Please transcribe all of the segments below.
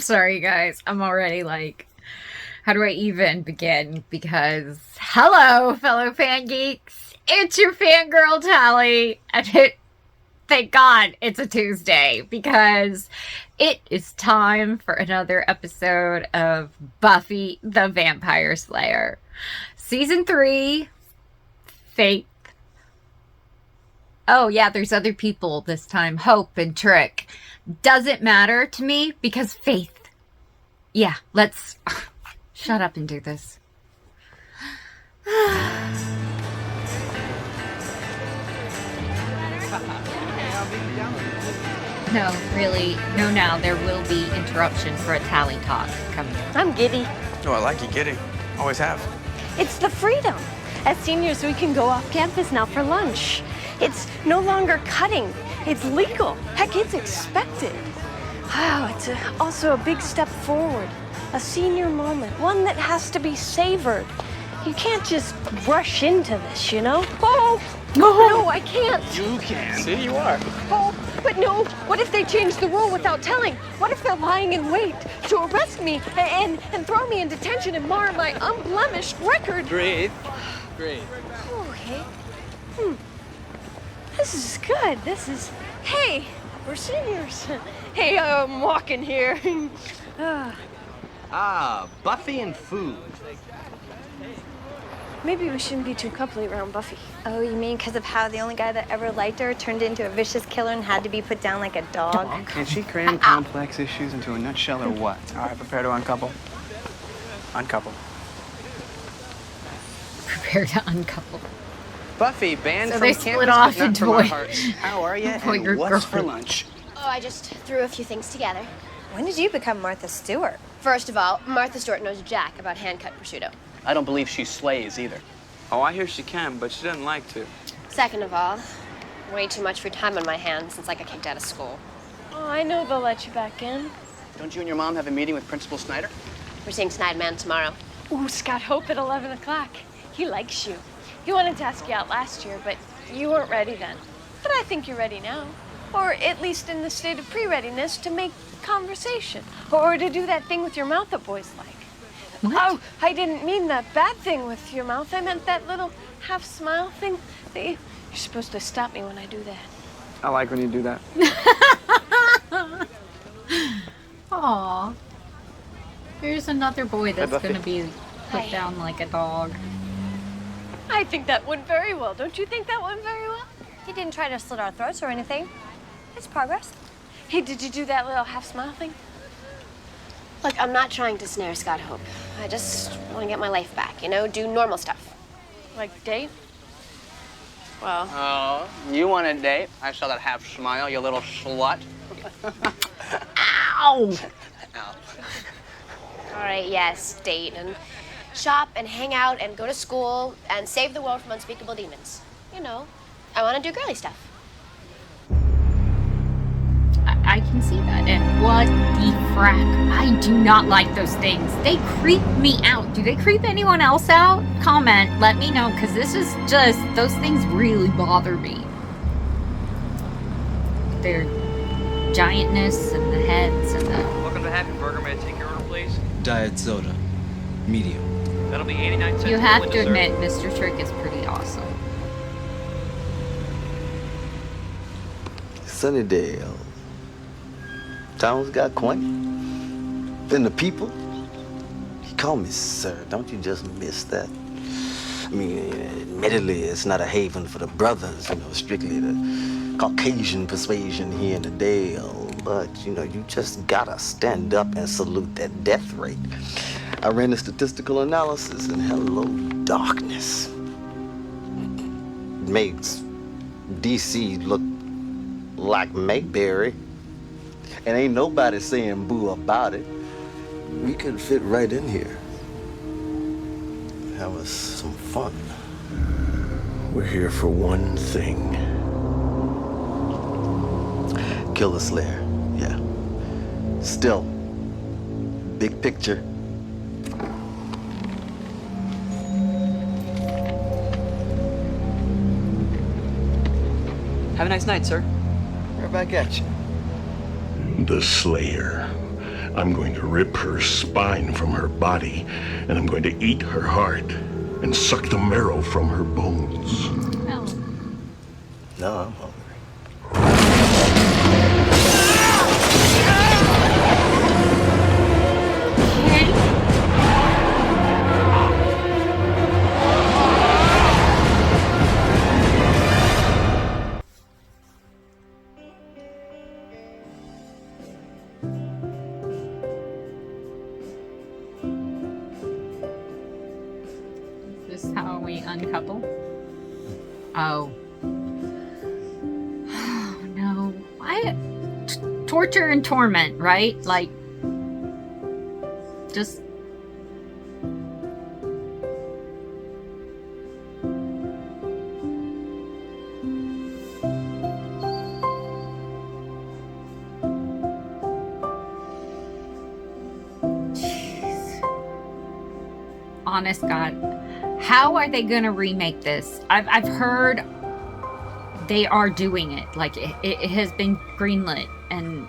sorry, guys. I'm already like, how do I even begin? Because, hello, fellow fan geeks. It's your fangirl Tally. And thank God it's a Tuesday, because it is time for another episode of Buffy the Vampire Slayer. Season 3, Faith. Oh yeah, there's other people this time. Hope and Trick. Doesn't matter to me because Faith. Yeah, let's shut up and do this. No, really. No, now. There will be interruption for a tally talk coming up. I'm giddy. Oh, I like you giddy. Always have. It's the freedom. As seniors, we can go off campus now for lunch. It's no longer cutting. It's legal. Heck, it's expected. Wow, it's also a big step forward. A senior moment, one that has to be savored. You can't just rush into this, you know? Oh! No, I can't. You can. See, you are. Oh, but no. What if they change the rule without telling? What if they're lying in wait to arrest me and throw me in detention and mar my unblemished record? Breathe. Breathe. Okay. This is good. Hey, we're seniors. Hey, I'm walking here. Buffy and food. Maybe we shouldn't be too coupley around Buffy. Oh, you mean because of how the only guy that ever liked her turned into a vicious killer and had to be put down like a dog? Can she cram complex issues into a nutshell or what? All right, prepare to uncouple. Uncouple. Prepare to uncouple. Buffy, banned So from they campus, split off but not into from our a- hearts. How are you? Point your And what's for girlfriend. lunch? Oh, I just threw a few things together. When did you become Martha Stewart? First of all, Martha Stewart knows jack about hand-cut prosciutto. I don't believe she slays either. Oh, I hear she can, but she doesn't like to. Second of all, way too much free time on my hands since I got kicked out of school. Oh, I know they'll let you back in. Don't you and your mom have a meeting with Principal Snyder? We're seeing Snideman tomorrow. Ooh, Scott Hope at 11 o'clock. He likes you. He wanted to ask you out last year, but you weren't ready then. But I think you're ready now. Or at least in the state of pre-readiness to make conversation. Or to do that thing with your mouth that boys like. What? Oh, I didn't mean that bad thing with your mouth. I meant that little half-smile thing. You're supposed to stop me when I do that. I like when you do that. Aw. Here's another boy that's Buffy. gonna be put Hi. down like a dog. I think that went very well. Don't you think that went very well? He didn't try to slit our throats or anything. It's progress. Hey, did you do that little half-smile thing? Look, I'm not trying to snare Scott Hope. I just want to get my life back, you know, do normal stuff. Like date? Well, Oh, you want a date? I saw that half smile, you little slut. Ow! Ow. all right, yes, date and shop and hang out and go to school and save the world from unspeakable demons. You know, I want to do girly stuff. I can see that. And what the frack? I do not like those things. They creep me out. Do they creep anyone else out? Comment. Let me know, because this is just... Those things really bother me. Their giantness and the heads and the... Welcome to Happy Burger. May I take your order, please? Diet soda. Medium. That'll be 89 cents. You for have the to dessert. admit, Mr. Trick is pretty awesome. Sunnydale. Town's got quaint. Then the people. You call me sir. Don't you just miss that? I mean, admittedly, it's not a haven for the brothers, you know, strictly the Caucasian persuasion here in the Dale. But, you know, you just gotta stand up and salute that death rate. I ran a statistical analysis, and hello, darkness. It makes DC look like Mayberry. And ain't nobody saying boo about it. We could fit right in here. Have us some fun. We're here for one thing. Kill the Slayer, yeah. Still, big picture. Have a nice night, sir. Right back at you. The Slayer. I'm going to rip her spine from her body, and I'm going to eat her heart and suck the marrow from her bones. No. No, I'm hungry. Is this how we uncouple? Oh. Oh no. Why? Torture and torment, right? Like, just. Jeez. Honest God. How are they gonna remake this? I've heard they are doing it. Like, it has been greenlit. And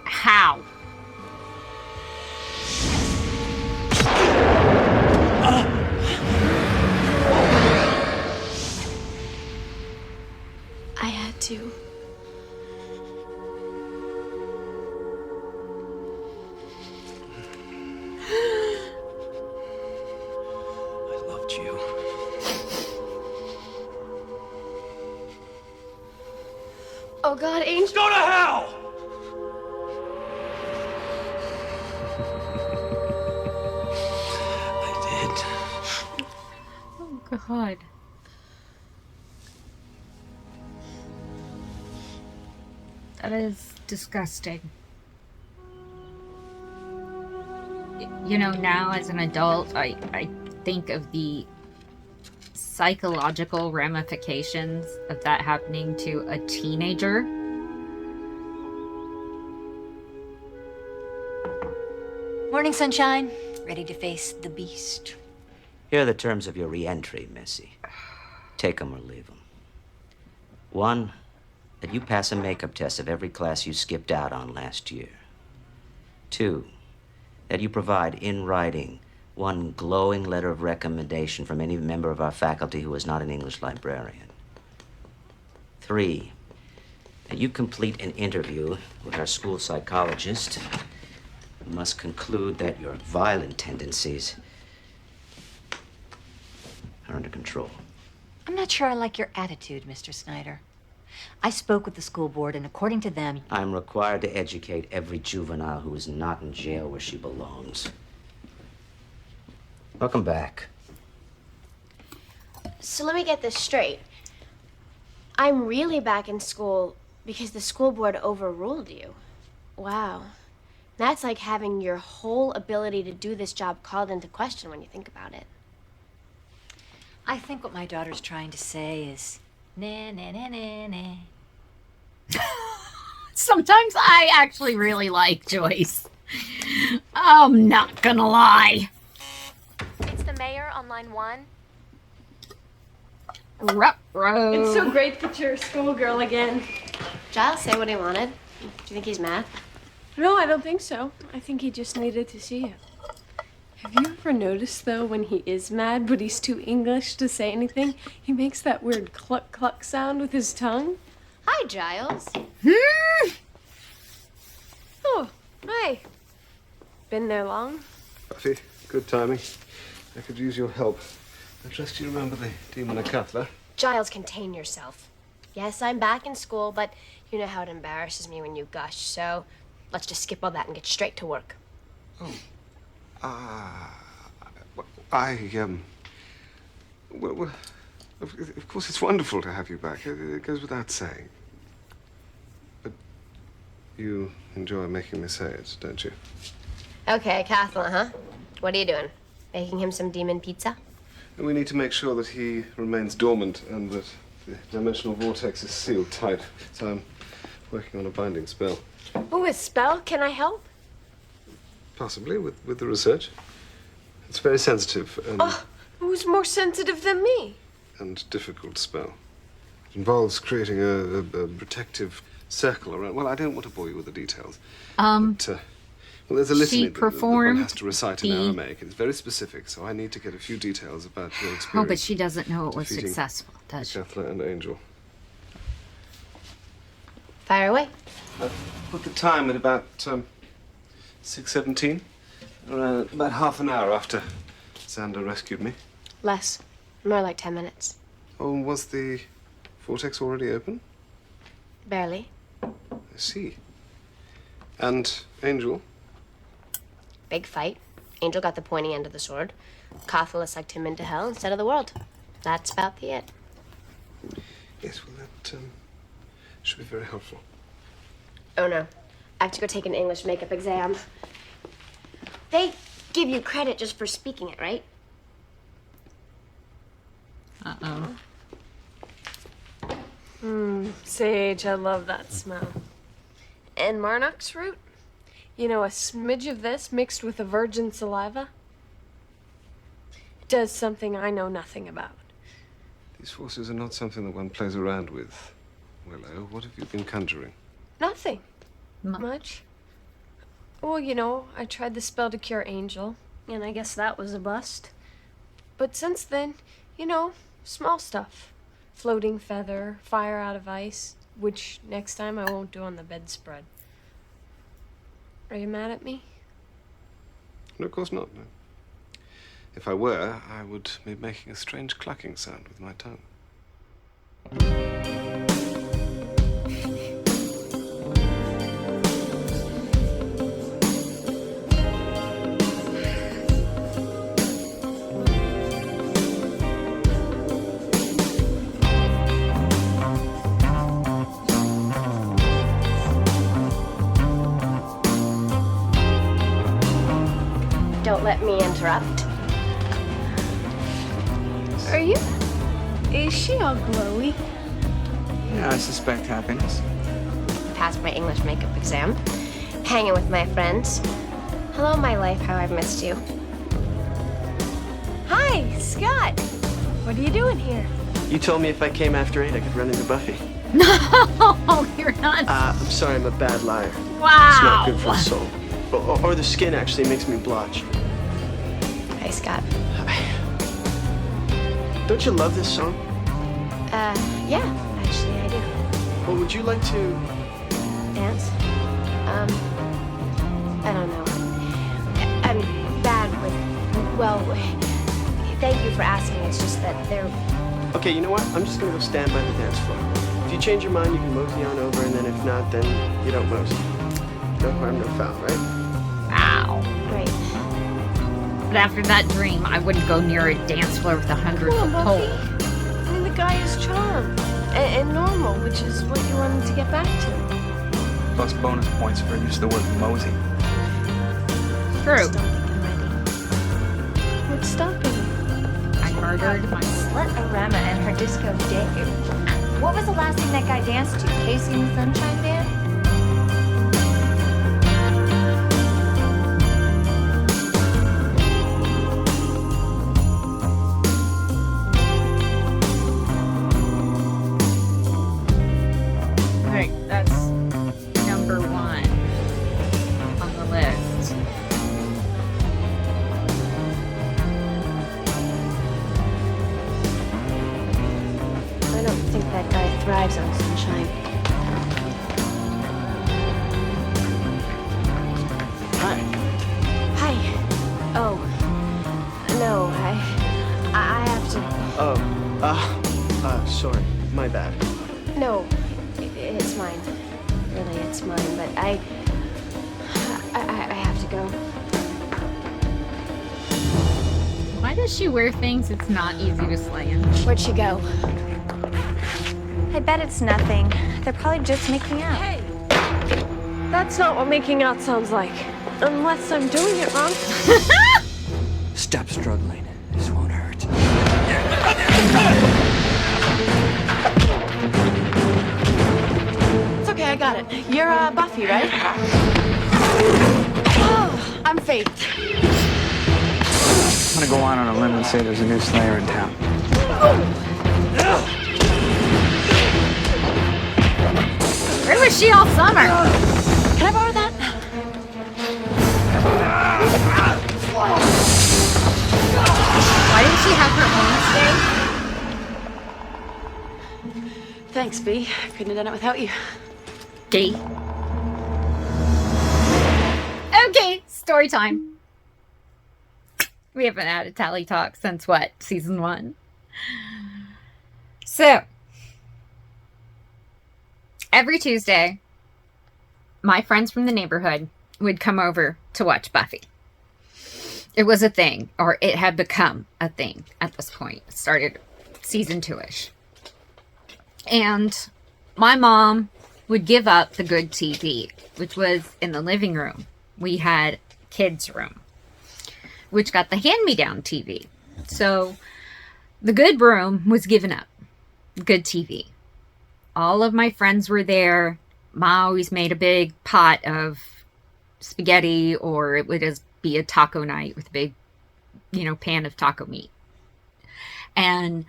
how? I had to. I loved you. Oh God, Angel. Go to hell! I did. Oh God. That is disgusting. You know, now as an adult, I think of the psychological ramifications of that happening to a teenager. Morning, sunshine. Ready to face the beast. Here are the terms of your re-entry, Missy. Take 'em or leave 'em. 1, that you pass a makeup test of every class you skipped out on last year. 2, that you provide in writing 1 glowing letter of recommendation from any member of our faculty who is not an English librarian. 3, that you complete an interview with our school psychologist. We must conclude that your violent tendencies are under control. I'm not sure I like your attitude, Mr. Snyder. I spoke with the school board, and according to them... I'm required to educate every juvenile who is not in jail where she belongs. Welcome back. So let me get this straight. I'm really back in school because the school board overruled you. Wow. That's like having your whole ability to do this job called into question when you think about it. I think what my daughter's trying to say is... Nah, nah, nah, nah, nah. Sometimes I actually really like Joyce. I'm not gonna lie. It's the mayor on line 1. Ruh-roh. It's so great that you're a schoolgirl again. Giles say what he wanted. Do you think he's mad? No, I don't think so. I think he just needed to see you. Have you ever noticed, though, when he is mad, but he's too English to say anything, he makes that weird cluck-cluck sound with his tongue? Hi, Giles. Oh, hi. Been there long? Buffy, good timing. I could use your help. I trust you remember the demon of Contner. Giles, contain yourself. Yes, I'm back in school, but you know how it embarrasses me when you gush, so let's just skip all that and get straight to work. Oh. Well, of course it's wonderful to have you back. It goes without saying. But you enjoy making me say it, don't you? Okay, Kathleen, huh? What are you doing? Making him some demon pizza? And we need to make sure that he remains dormant and that the dimensional vortex is sealed tight. So I'm working on a binding spell. Oh, a spell? Can I help? Possibly, with the research. It's very sensitive and... Oh, who's more sensitive than me? And difficult spell. It involves creating a protective circle around... Well, I don't want to bore you with the details. But, Well, there's a litany that one performed has to recite in Aramaic. It's very specific, so I need to get a few details about your experience. Oh, but she doesn't know it was defeating successful, does she? Cathla and Angel. Fire away. Put the time at about 6:17. Around about half an hour after Xander rescued me. Less. More like 10 minutes. Oh, was the vortex already open? Barely. I see. And Angel? Big fight. Angel got the pointy end of the sword. Cathla sucked him into hell instead of the world. That's about the it. Yes, well, that should be very helpful. Oh no. I have to go take an English makeup exam. They give you credit just for speaking it, right? Uh-oh. Sage, I love that smell. And Marnock's root? You know, a smidge of this mixed with a virgin saliva does something I know nothing about. These forces are not something that one plays around with. Willow, what have you been conjuring? Nothing. Much. Well, you know, I tried the spell to cure Angel, and I guess that was a bust. But since then, you know, small stuff. Floating feather, fire out of ice, which next time I won't do on the bedspread. Are you mad at me? No, of course not, no. If I were, I would be making a strange clucking sound with my tongue. Don't let me interrupt. Are you? Is she all glowy? Yeah, I suspect happiness. Passed my English makeup exam. Hanging with my friends. Hello, my life, how I've missed you. Hi, Scott. What are you doing here? You told me if I came after 8, I could run into Buffy. No, you're not. I'm sorry, I'm a bad liar. Wow. It's not good for the soul. Or the skin actually makes me blotch. Hi, Scott. Don't you love this song? Yeah, actually I do. Well, would you like to... Dance? I don't know. I'm bad with... Well, thank you for asking. It's just that they're... Okay, you know what? I'm just gonna go stand by the dance floor. If you change your mind, you can mosey on over, and then if not, then you don't mosey. No harm, no foul, right? Wow. Great. But after that dream, I wouldn't go near a dance floor with 100-foot pole. I mean, the guy is charmed and normal, which is what you wanted to get back to. Plus bonus points for use of the word mosey. True. What's stopping you? I murdered my Slut Arama and her disco Dave. What was the last thing that guy danced to? Casey and the Sunshine Band? Alright, that's number 1 on the list. I don't think that guy thrives on sunshine. Hi. Hi. Oh. No, I have to... Sorry. My bad. No, it's mine. Really, it's mine, but I have to go. Why does she wear things it's not easy to slay in? Where'd she go? I bet it's nothing. They're probably just making out. Hey! That's not what making out sounds like. Unless I'm doing it wrong. Stop struggling. This won't hurt. It's okay, I got it. You're Buffy, right? Oh, I'm Faith. I'm gonna go on a limb and say there's a new Slayer in town. Where was she all summer? Can I borrow that? Thanks, B. Couldn't have done it without you. D. Okay, story time. We haven't had a tally talk since what? Season 1. So, every Tuesday, my friends from the neighborhood would come over to watch Buffy. It was a thing, or it had become a thing at this point. It started season 2-ish. And my mom would give up the good TV, which was in the living room. We had kids' room, which got the hand-me-down TV. So the good room was given up. Good TV. All of my friends were there. Ma always made a big pot of spaghetti, or it would just be a taco night with a big, pan of taco meat. And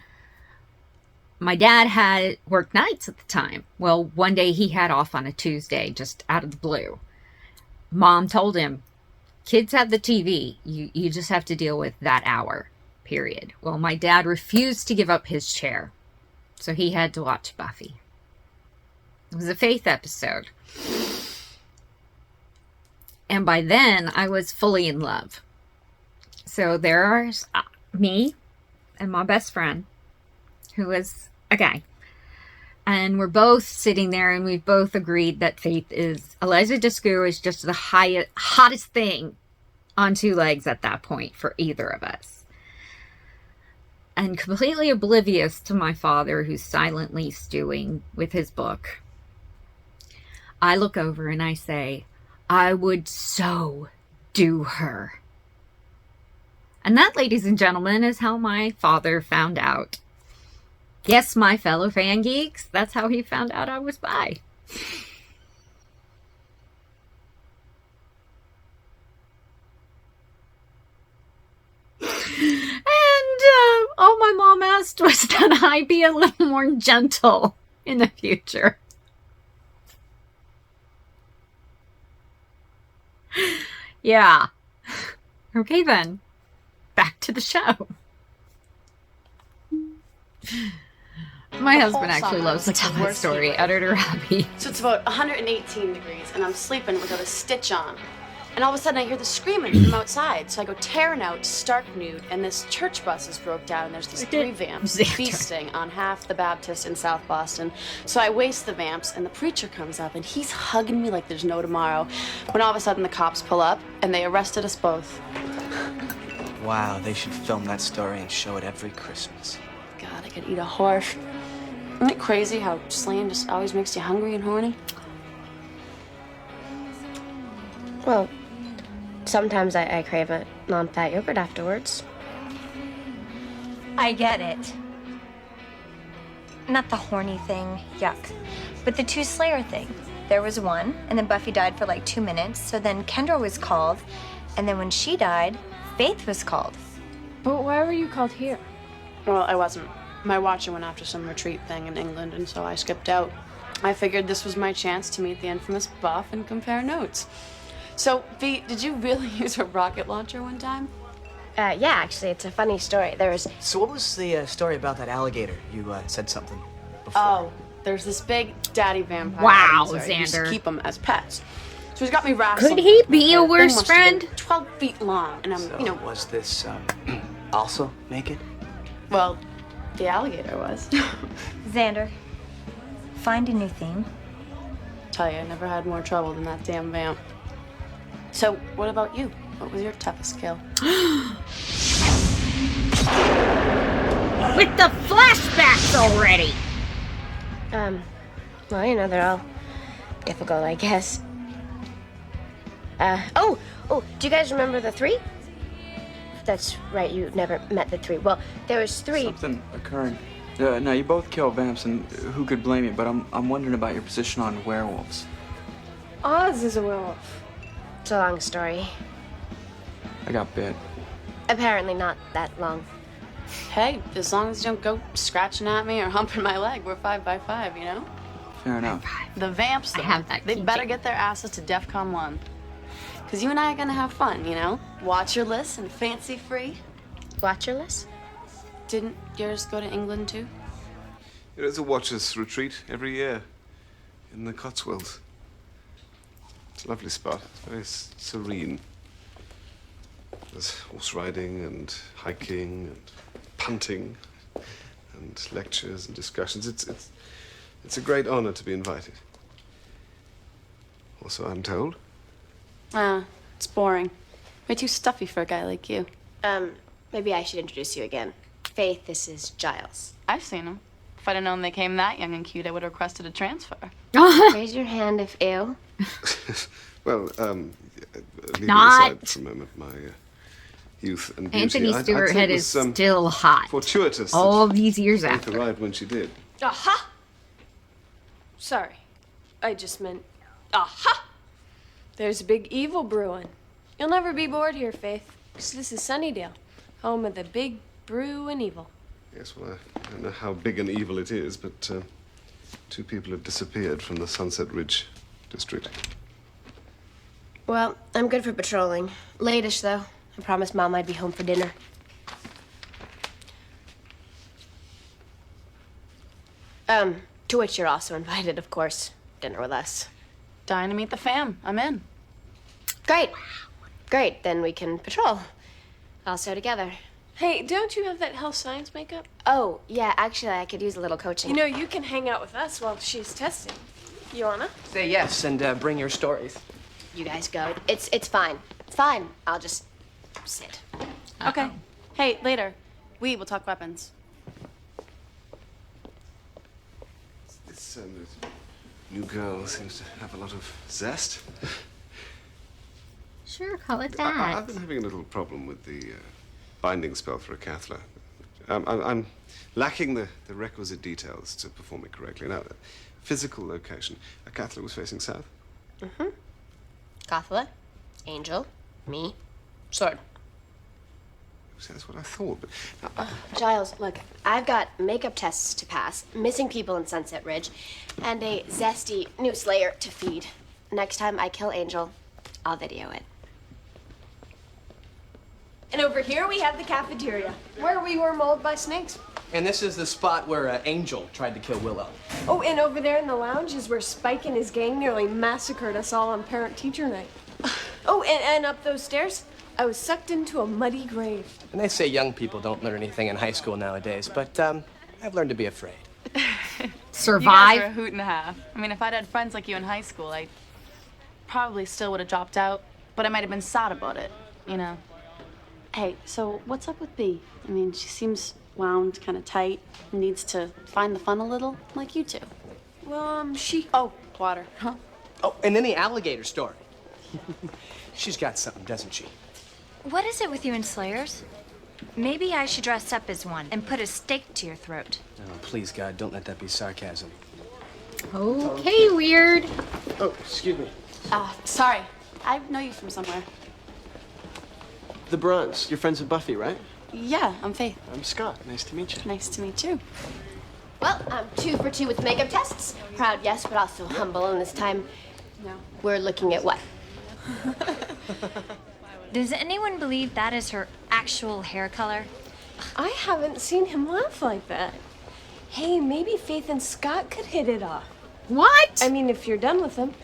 my dad had worked nights at the time. Well, one day he had off on a Tuesday, just out of the blue. Mom told him, kids have the TV. You just have to deal with that hour, period. Well, my dad refused to give up his chair, so he had to watch Buffy. It was a faith episode. And by then, I was fully in love. So there's me and my best friend, who was a guy. And we're both sitting there, and we've both agreed that faith is, Eliza Dushku is just the hottest thing on two legs at that point for either of us. And completely oblivious to my father, who's silently stewing with his book, I look over and I say, I would so do her. And that, ladies and gentlemen, is how my father found out. Yes, my fellow fan geeks, that's how he found out I was bi. And all my mom asked was that I be a little more gentle in the future. Yeah. Okay then. Back to the show. My husband actually loves to tell that story. Editor Abby. So it's about 118 degrees, and I'm sleeping without a stitch on. And all of a sudden I hear the screaming from outside. So I go tearing out, stark nude, and this church bus is broke down, and there's these 3 vamps feasting on half the Baptist in South Boston. So I waste the vamps, and the preacher comes up, and he's hugging me like there's no tomorrow. When all of a sudden the cops pull up, and they arrested us both. Wow, they should film that story and show it every Christmas. God, I could eat a horse. Isn't it crazy how Slang just always makes you hungry and horny? Well, sometimes I crave a non-fat yogurt afterwards. I get it. Not the horny thing, yuck. But the 2 Slayer thing. There was one, and then Buffy died for like 2 minutes, so then Kendra was called, and then when she died, Faith was called. But why were you called here? Well, I wasn't. My watcher went after some retreat thing in England, and so I skipped out. I figured this was my chance to meet the infamous Buff and compare notes. So, V, did you really use a rocket launcher one time? Yeah, actually, it's a funny story. So what was the story about that alligator? You said something before. Oh, there's this big daddy vampire. Wow, He used to Xander. keep them as pets. So he's got me wrestling. Could he be a The thing worse must have been friend? 12 feet long, and I'm, So was this also naked? well, the alligator was. Xander, find a new theme. Tell you, I never had more trouble than that damn vamp. So, what about you? What was your toughest kill? With the flashbacks already! Well, they're all difficult, I guess. Oh, do you guys remember the 3? That's right, you never met the 3. Well, there was 3. Something occurring. No, you both kill vamps, and who could blame you? But I'm wondering about your position on werewolves. Oz is a werewolf. It's a long story. I got bit. Apparently not that long. Hey, as long as you don't go scratching at me or humping my leg, we're 5 by 5, you know? Fair enough. The vamps, though, I have that they keychain. better get their asses to DEFCON 1. Because you and I are going to have fun, you know? Watcherless and fancy-free. Watcherless? Didn't yours go to England, too? It's a watchers' retreat every year in the Cotswolds. It's a lovely spot. It's very serene. There's horse riding and hiking and punting and lectures and discussions. It's a great honor to be invited. Also, I'm told. It's boring. Way too stuffy for a guy like you. Maybe I should introduce you again. Faith, this is Giles. I've seen him. If I'd have known they came that young and cute, I would have requested a transfer. Raise your hand if ill. Well, leaving aside for a moment my youth and beauty. Anthony I'd Stewart say Head it is was, still hot. Fortuitous. All these years Faith after. arrived when she did. Aha! Sorry. I just meant, aha! There's a big evil brewing. You'll never be bored here, Faith. 'Cause this is Sunnydale, home of the big brew and evil. Yes, well, I don't know how big an evil it is, but 2 people have disappeared from the Sunset Ridge district. Well, I'm good for patrolling. Late-ish, though. I promised Mom I'd be home for dinner. To which you're also invited, of course. Dinner with us. Dying to meet the fam. I'm in. Great. Great, then we can patrol. Also together. Hey, don't you have that health science makeup? Oh, yeah, actually, I could use a little coaching. You know, you can hang out with us while she's testing. You wanna? Say yes and bring your stories. You guys go. It's fine. It's fine. I'll just sit. Okay. Hey, later. We'll talk weapons. This new girl seems to have a lot of zest. Sure, call it I've that. been having a little problem with the binding spell for a Cathler. I'm lacking the requisite details to perform it correctly. Now, physical location. A Cathler was facing south. Mm-hmm. Gothela, Angel, me, sword. That's what I thought, but... Giles, look, I've got makeup tests to pass, missing people in Sunset Ridge, and a zesty new Slayer to feed. Next time I kill Angel, I'll video it. And over here we have the cafeteria, where we were mauled by snakes. And this is the spot where Angel tried to kill Willow. Oh, and over there in the lounge is where Spike and his gang nearly massacred us all on parent-teacher night. Oh, and up those stairs, I was sucked into a muddy grave. And they say young people don't learn anything in high school nowadays, but I've learned to be afraid. Survive? You guys are a hoot and a half. I mean, if I'd had friends like you in high school, I probably still would have dropped out, but I might have been sad about it, you know. Hey, so what's up with Bea? I mean, she seems wound, kind of tight, needs to find the fun a little, like you two. Well, she... Oh, water, huh? Oh, and then the alligator story. She's got something, doesn't she? What is it with you and Slayers? Maybe I should dress up as one and put a stake to your throat. Oh, please, God, don't let that be sarcasm. Okay, weird. Oh, excuse me. Sorry. I know you from somewhere. The Bruns. You're friends with Buffy, right? Yeah, I'm Faith. I'm Scott. Nice to meet you. Nice to meet you. Well, I'm 2 for 2 with makeup tests. Proud, yes, but also humble, and this time we're looking at what? Does anyone believe that is her actual hair color? I haven't seen him laugh like that. Hey, maybe Faith and Scott could hit it off. What? I mean, if you're done with him.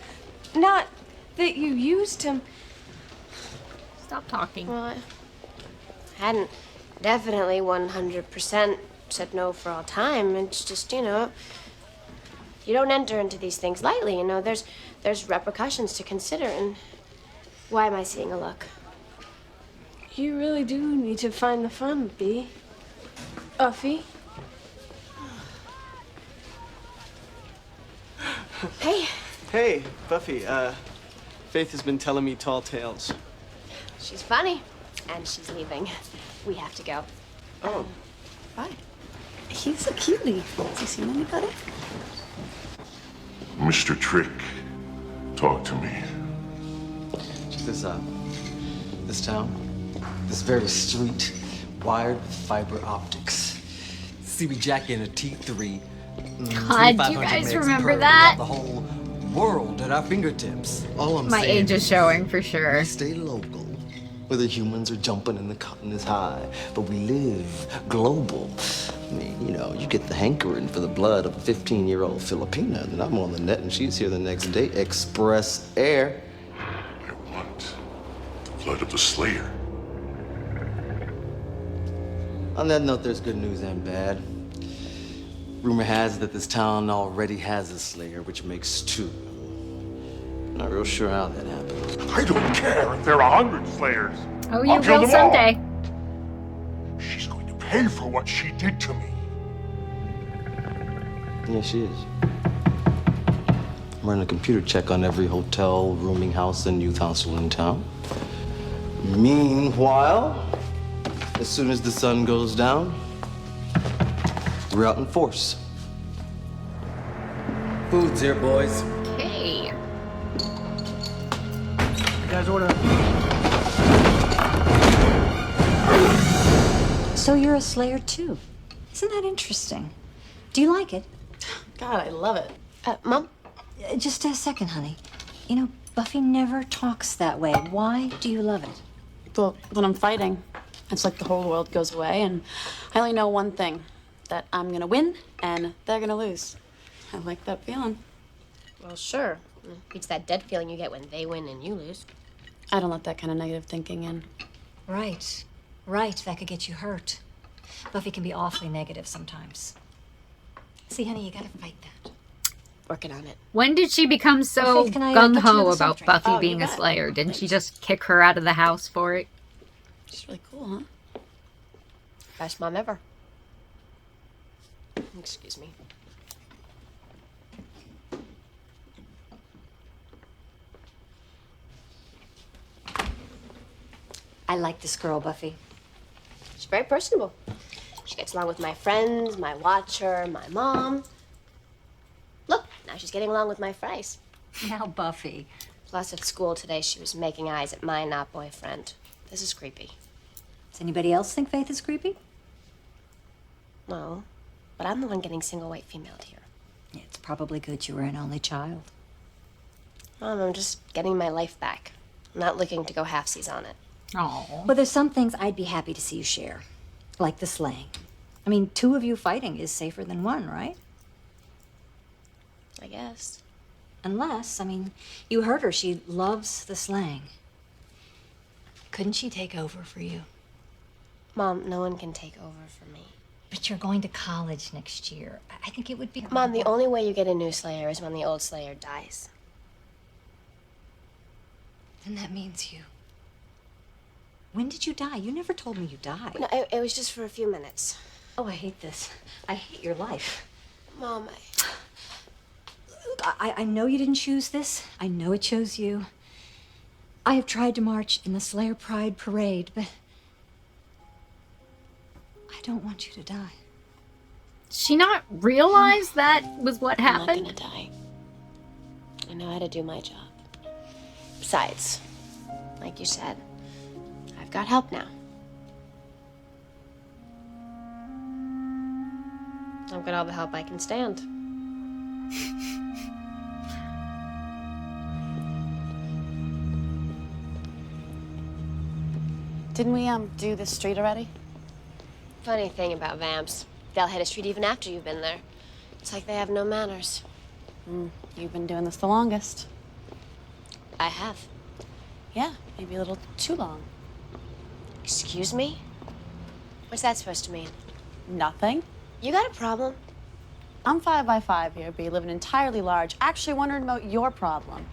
Not that you used him. Stop talking. Well, I hadn't definitely 100% said no for all time. It's just, you know, you don't enter into these things lightly, you know. There's repercussions to consider, and why am I seeing a look? You really do need to find the fun, Bea. Buffy. Hey. Hey, Buffy. Faith has been telling me tall tales. She's funny, and she's leaving. We have to go. Oh. Bye. He's a cutie. Has he seen anybody? Mr. Trick, talk to me. This town, this very street, wired with fiber optics. CB Jackie and a T3. God, do you guys remember that? The whole world at our fingertips. All I'm My saying age is showing for sure. Stay local. where the humans are jumping and the cotton is high. But we live global. I mean, you know, you get the hankering for the blood of a 15-year-old Filipina, and I'm on the net and she's here the next day. Express air. I want the blood of the Slayer. On that note, there's good news and bad. Rumor has it that this town already has a Slayer, which makes 2. Not real sure how that happened. I don't care if there are 100 Slayers. Oh, you I'll kill will them all. someday. She's going to pay for what she did to me. Yeah, she is. I'm running a computer check on every hotel, rooming house, and youth hostel in town. Meanwhile, as soon as the sun goes down, we're out in force. Food's here, boys. Okay. You guys order? So you're a Slayer too. Isn't that interesting? Do you like it? God, I love it. Mom? Just a second, honey. You know, Buffy never talks that way. Why do you love it? Well, when I'm fighting, it's like the whole world goes away, and I only know one thing, that I'm gonna win and they're gonna lose. I like that feeling. Well, sure. It's that dead feeling you get when they win and you lose. I don't let that kind of negative thinking in. Right. Right, that could get you hurt. Buffy can be awfully negative sometimes. See, honey, you gotta fight that. Working on it. When did she become so Well, Faith, can I, gung get you ho another about soft drink? Buffy Oh, you being a bet. Slayer? Didn't she just kick her out of the house for it? She's really cool, huh? Best mom ever. Excuse me. I like this girl, Buffy. She's very personable. She gets along with my friends, my watcher, my mom. Look, now she's getting along with my fries. Now, Buffy. Plus, at school today, she was making eyes at my not boyfriend. This is creepy. Does anybody else think Faith is creepy? No, but I'm the one getting single white female here. Yeah, it's probably good you were an only child. Mom, I'm just getting my life back. I'm not looking to go halfsies on it. Oh. Well, there's some things I'd be happy to see you share, like the slang. I mean, 2 of you fighting is safer than 1, right? I guess. Unless, I mean, you heard her. She loves the slang. Couldn't she take over for you? Mom, no one can take over for me. But you're going to college next year. I think it would be... Mom, the only way you get a new Slayer is when the old Slayer dies. Then that means you. When did you die? You never told me you died. No, it was just for a few minutes. Oh, I hate this. I hate your life. Mom, Look, I know you didn't choose this. I know it chose you. I have tried to march in the Slayer Pride Parade, but I don't want you to die. She not realize that was what I'm happened? not gonna die. I know how to do my job. Besides, like you said, I've got help now. I've got all the help I can stand. Didn't we, do this street already? Funny thing about vamps, they'll hit a street even after you've been there. It's like they have no manners. You've been doing this the longest. I have. Yeah, maybe a little too long. Excuse me? What's that supposed to mean? Nothing. You got a problem? I'm 5 by 5 here, but you live in entirely large. Actually wondering about your problem.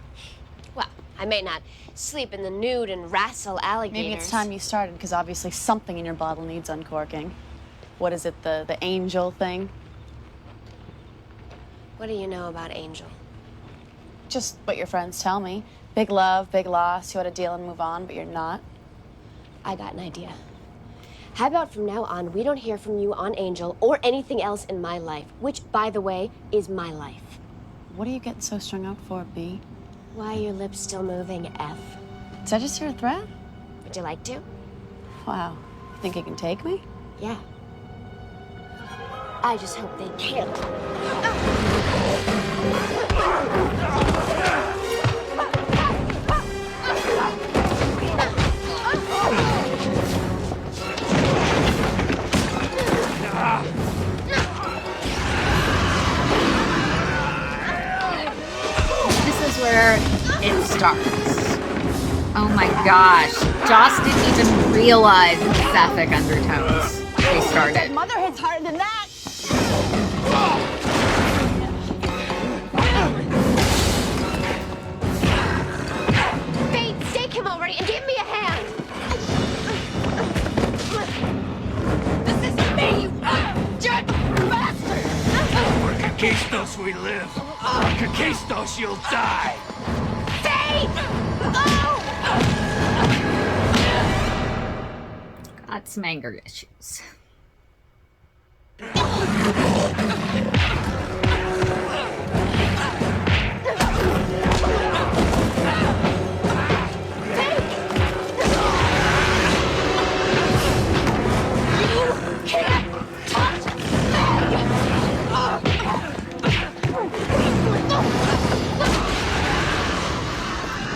Well, I may not sleep in the nude and wrestle alligators. Maybe it's time you started, because obviously something in your bottle needs uncorking. What is it, the angel thing? What do you know about Angel? Just what your friends tell me. Big love, big loss, you ought to deal and move on, but you're not. I got an idea. How about from now on, we don't hear from you on Angel or anything else in my life, which, by the way, is my life. What are you getting so strung out for, B? Why are your lips still moving, F? Did I just hear a threat? Would you like to? Wow. You think you can take me? Yeah. I just hope they can. charts. Oh my gosh. Joss didn't even realize the sapphic undertones they started. Mother hits harder than that. Faith, stake him already and give me a hand. This isn't me, you judge bastard! For Kakistos we live. For Kakistos you'll die. Faith! Oh! Got some anger issues.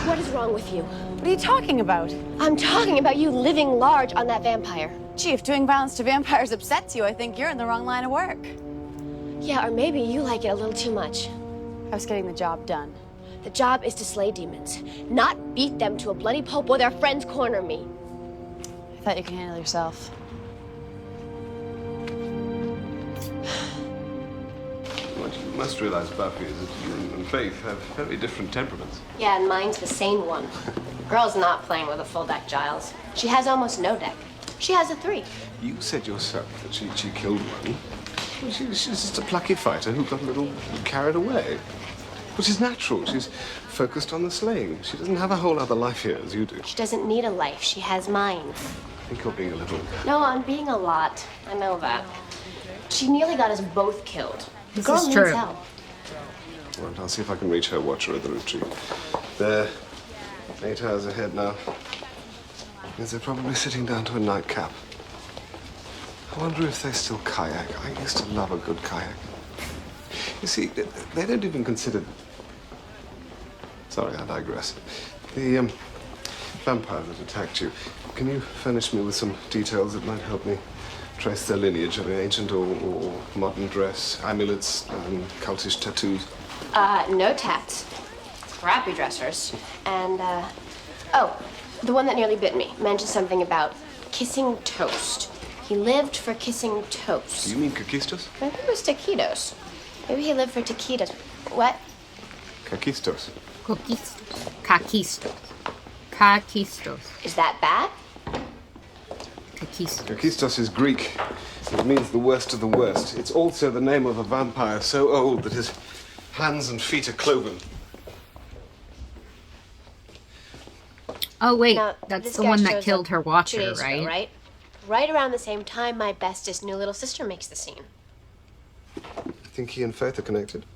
What is wrong with you? What are you talking about? I'm talking about you living large on that vampire. Gee, if doing violence to vampires upsets you, I think you're in the wrong line of work. Yeah, or maybe you like it a little too much. I was getting the job done. The job is to slay demons, not beat them to a bloody pulp while their friends corner me. I thought you could handle yourself. What you must realize, Buffy, is that you and Faith have very different temperaments. Yeah, and mine's the sane one. Girl's not playing with a full deck, Giles. She has almost no deck. She has a 3. You said yourself that she killed one. Well, she's just a plucky fighter who got a little carried away. Which is natural. She's focused on the slaying. She doesn't have a whole other life here as you do. She doesn't need a life. She has mine. I think you're being a little... No, I'm being a lot. I know that. She nearly got us both killed. The This girl is needs true. help. Well, I'll see if I can reach her watcher at the retreat. They're 8 hours ahead now. Means they're probably sitting down to a nightcap. I wonder if they still kayak. I used to love a good kayak. You see, they don't even consider... Sorry, I digress. The vampire that attacked you, can you furnish me with some details that might help me trace their lineage? I mean, ancient or modern dress, amulets, cultish tattoos? No tats. Scrappy dressers. And, oh, the one that nearly bit me mentioned something about kissing toast. He lived for kissing toast. Do you mean Kakistos? Maybe it was taquitos. Maybe he lived for taquitos. What? Kakistos. Kakistos. Kakistos. Is that bad? Kakistos. Kakistos is Greek. It means the worst of the worst. It's also the name of a vampire so old that his hands and feet are cloven. Oh wait, Now, that's this the guy one that shows killed up her 2 watcher, days ago, right? right? Right around the same time my bestest new little sister makes the scene. I think he and Faith are connected.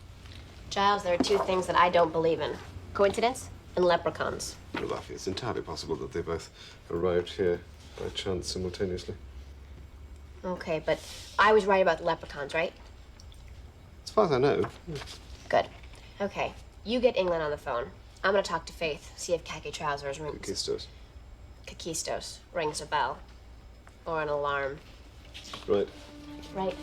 Giles, there are 2 things that I don't believe in. Coincidence and leprechauns. Well, Buffy, it's entirely possible that they both arrived here by chance simultaneously. Okay, but I was right about the leprechauns, right? As far as I know. Good. Okay, you get England on the phone. I'm gonna talk to Faith, see if khaki trousers rings. Kakistos. Kakistos rings a bell. Or an alarm. Right. Right.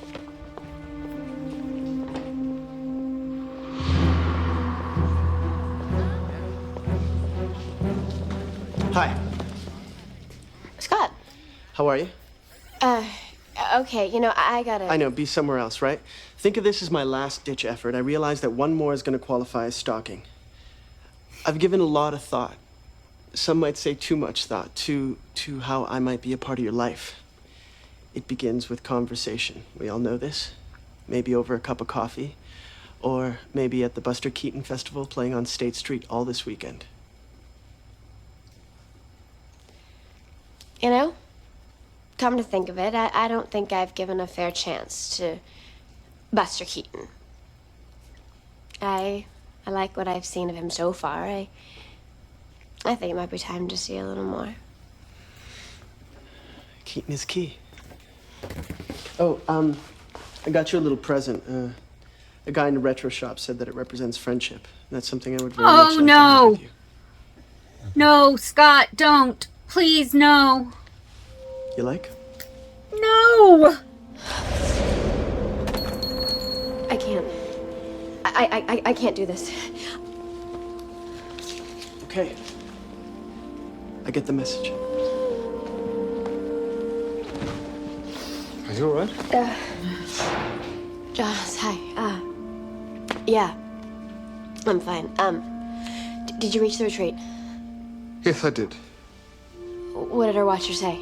Hi. Scott. How are you? Okay, you know, I gotta... I know, be somewhere else, right? Think of this as my last-ditch effort. I realize that one more is going to qualify as stalking. I've given a lot of thought. Some might say too much thought to how I might be a part of your life. It begins with conversation. We all know this. Maybe over a cup of coffee. Or maybe at the Buster Keaton Festival playing on State Street all this weekend. You know, come to think of it, I don't think I've given a fair chance to Buster Keaton. I like what I've seen of him so far. I think it might be time to see a little more. Keaton is key. Oh, I got you a little present. A guy in the retro shop said that it represents friendship. That's something I would very much like to have no. with you. No, Scott, don't. Please, no. You like? No! I can't. I can't do this. Okay. I get the message. Are you alright? Joss, hi. Yeah. I'm fine. Did you reach the retreat? Yes, I did. What did our watcher say?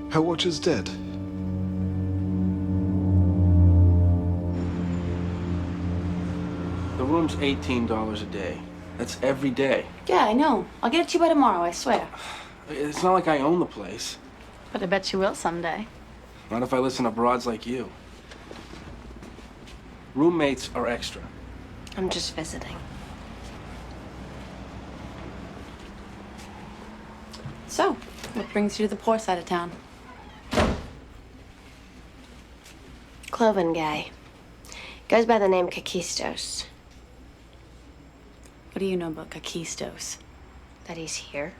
Her watcher's dead. The room's $18 a day. That's every day. Yeah, I know. I'll get it to you by tomorrow, I swear. It's not like I own the place. But I bet you will someday. Not if I listen to broads like you. Roommates are extra. I'm just visiting. So, what brings you to the poor side of town? Cloven guy. Goes by the name Kakistos. What do you know about Kakistos? That he's here.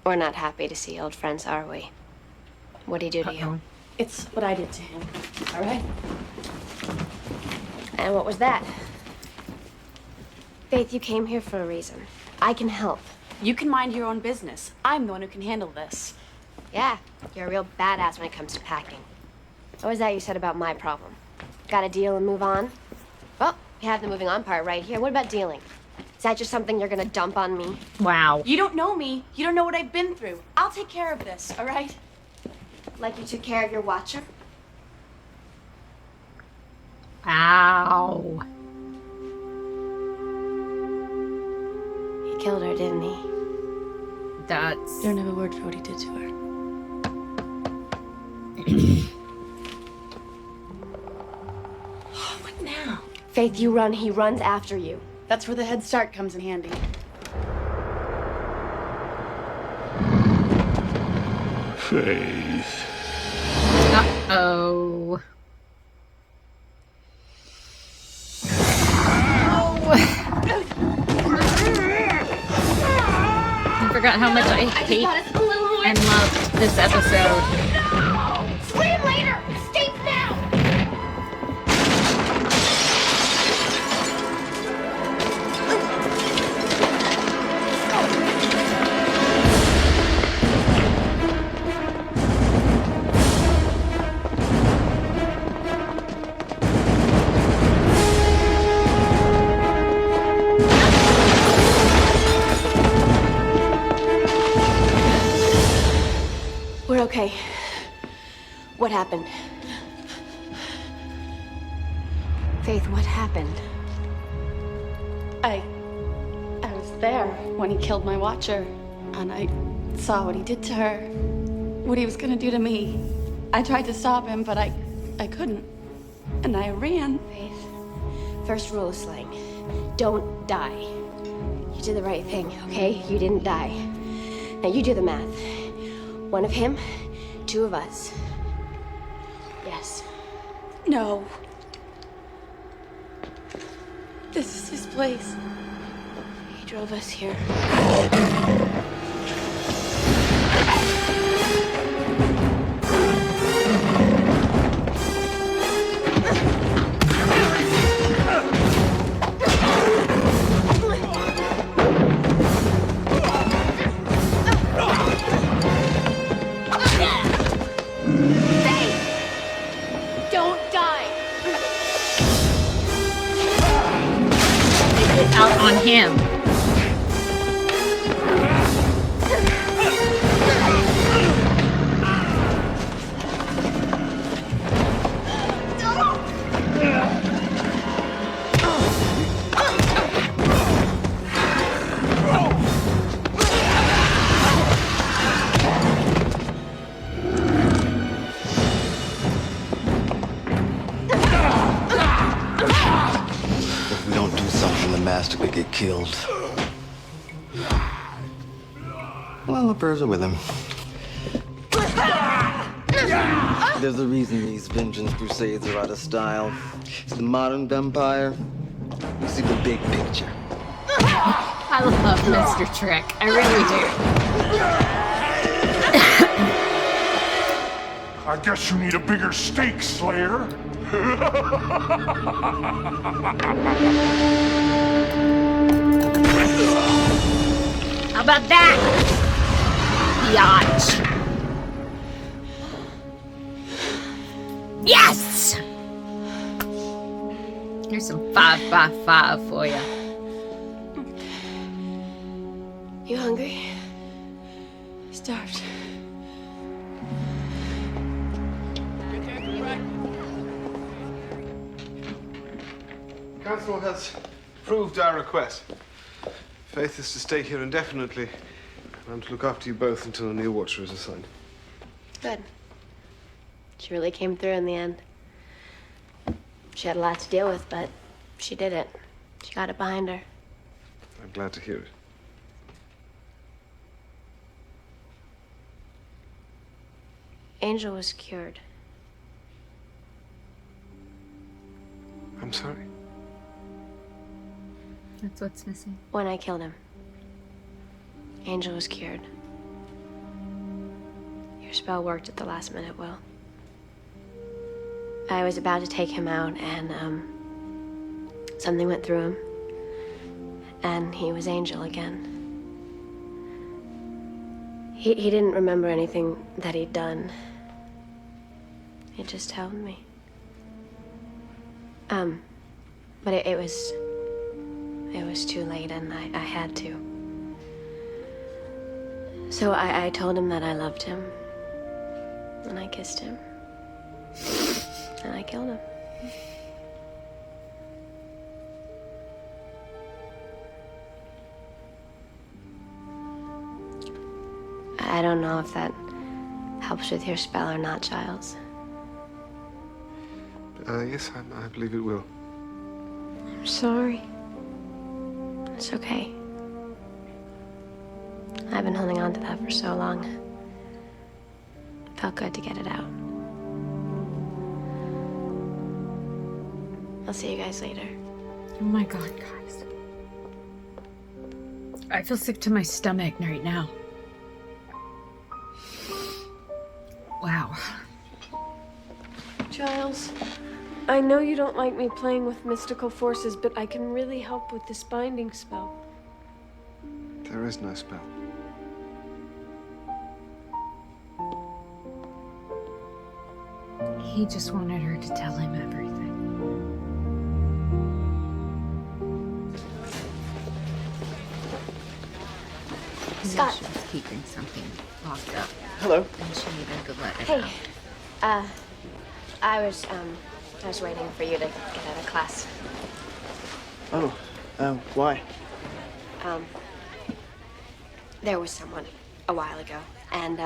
We're not happy to see old friends, are we? What'd he do to you? It's what I did to him. All right? And what was that? Faith, you came here for a reason. I can help. You can mind your own business. I'm the one who can handle this. Yeah, you're a real badass when it comes to packing. What was that you said about my problem? Got a deal and move on? Well, you have the moving on part right here. What about dealing? Is that just something you're gonna dump on me? Wow. You don't know me. You don't know what I've been through. I'll take care of this, all right? Like you took care of your watcher? Ow. He killed her, didn't he? That's... You don't have a word for what he did to her. What now? Faith, you run, he runs after you. That's where the head start comes in handy. Faith. Uh-oh. I forgot how much I hate and love this episode. Scream later! Escape now! We're okay. What happened? Faith, what happened? I was there when he killed my watcher, and I saw what he did to her, what he was gonna do to me. I tried to stop him, but I couldn't, and I ran. Faith, first rule of Slang, don't die. You did the right thing, okay? You didn't die. Now you do the math. One of him, two of us. Yes. No. This is his place. He drove us here. Out on him. If we don't do something, the master could get killed. Well, the birds are with him. There's a reason these vengeance crusades are out of style. It's the modern vampire. You see the big picture. I love Mr. Trick. I really do. I guess you need a bigger steak, Slayer. How about that? Biatch. Yes! Here's some 5x5 for you. You hungry? Starved. Council has approved our request. Faith is to stay here indefinitely, and I'm to look after you both until a new watcher is assigned. Good. She really came through in the end. She had a lot to deal with, but she did it. She got it behind her. I'm glad to hear it. Angel was cured. I'm sorry. That's what's missing. When I killed him, Angel was cured. Your spell worked at the last minute, Will. I was about to take him out, and something went through him, and he was Angel again. He didn't remember anything that he'd done. He just held me. But it was too late, and I had to. So I told him that I loved him, and I kissed him, and I killed him. I don't know if that helps with your spell or not, Giles. Yes, I believe it will. I'm sorry. It's okay. I've been holding on to that for so long. It felt good to get it out. I'll see you guys later. Oh my god, guys. I feel sick to my stomach right now. Wow. Giles, I know you don't like me playing with mystical forces, but I can really help with this binding spell. There is no spell. He just wanted her to tell him everything. Scott. She was keeping something locked up. Hello. And she needed to let it Hey, out. I was waiting for you to get out of class. Oh, why? There was someone a while ago, and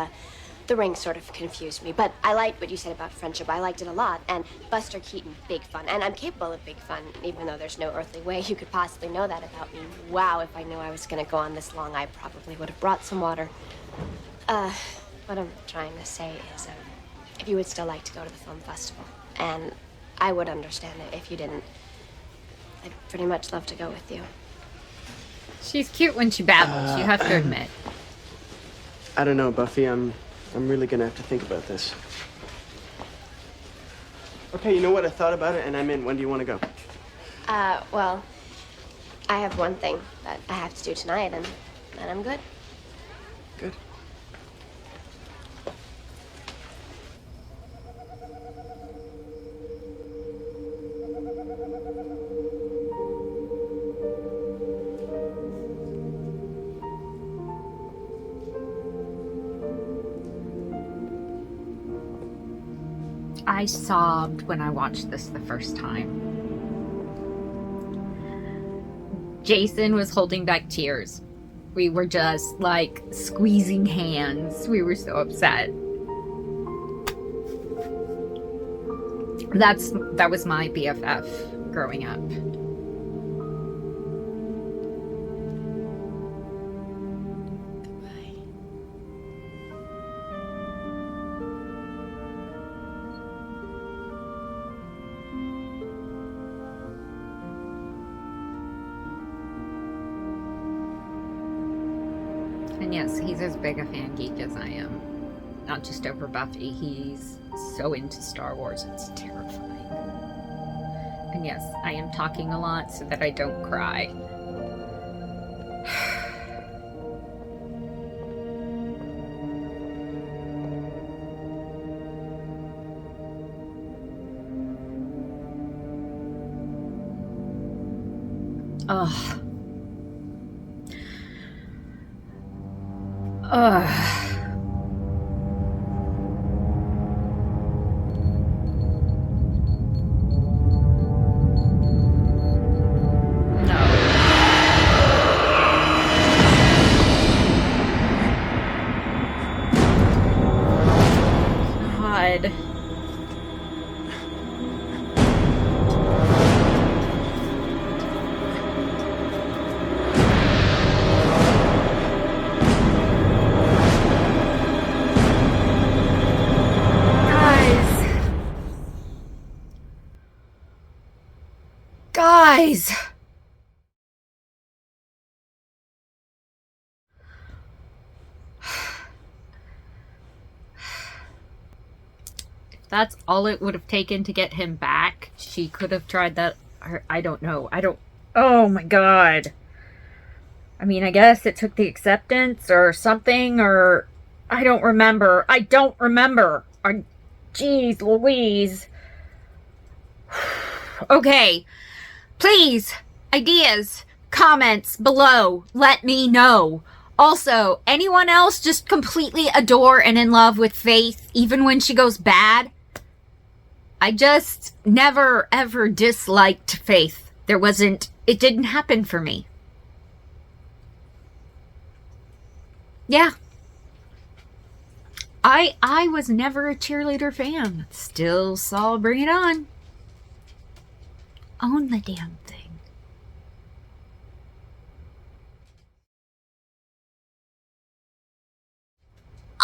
the ring sort of confused me. But I liked what you said about friendship. I liked it a lot. And Buster Keaton, big fun. And I'm capable of big fun, even though there's no earthly way you could possibly know that about me. Wow, if I knew I was going to go on this long, I probably would have brought some water. What I'm trying to say is, if you would still like to go to the film festival, and I would understand it if you didn't, I'd pretty much love to go with you. She's cute when she babbles, you have to admit. I don't know, Buffy. I'm really gonna have to think about this. Okay, you know what? I thought about it, and I'm in. When do you want to go? Well, I have one thing that I have to do tonight, and then I'm good. Good. I sobbed when I watched this the first time. Jason was holding back tears. We were just like squeezing hands. We were so upset. That was my BFF growing up. And yes, he's as big a fan geek as I am. Not just over Buffy, he's so into Star Wars, it's terrifying. And yes, I am talking a lot so that I don't cry. Ugh. Ugh. God. Guys. That's all it would have taken to get him back. She could have tried that. I don't know. Oh my God. I mean, I guess it took the acceptance or something, or I don't remember. Jeez Louise. Okay. Please, ideas, comments below. Let me know. Also, anyone else just completely adore and in love with Faith, even when she goes bad? I just never, ever disliked Faith. It didn't happen for me. Yeah. I was never a cheerleader fan. Still saw Bring It On. Own the damn thing.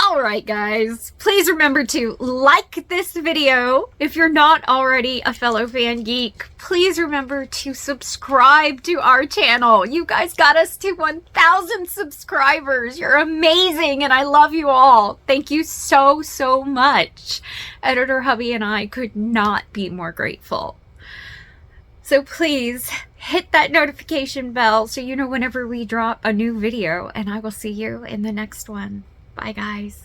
Alright guys, please remember to like this video. If you're not already a fellow fan geek, please remember to subscribe to our channel. You guys got us to 1,000 subscribers. You're amazing and I love you all. Thank you so, so much. Editor Hubby and I could not be more grateful. So please hit that notification bell so you know whenever we drop a new video, and I will see you in the next one. Bye, guys.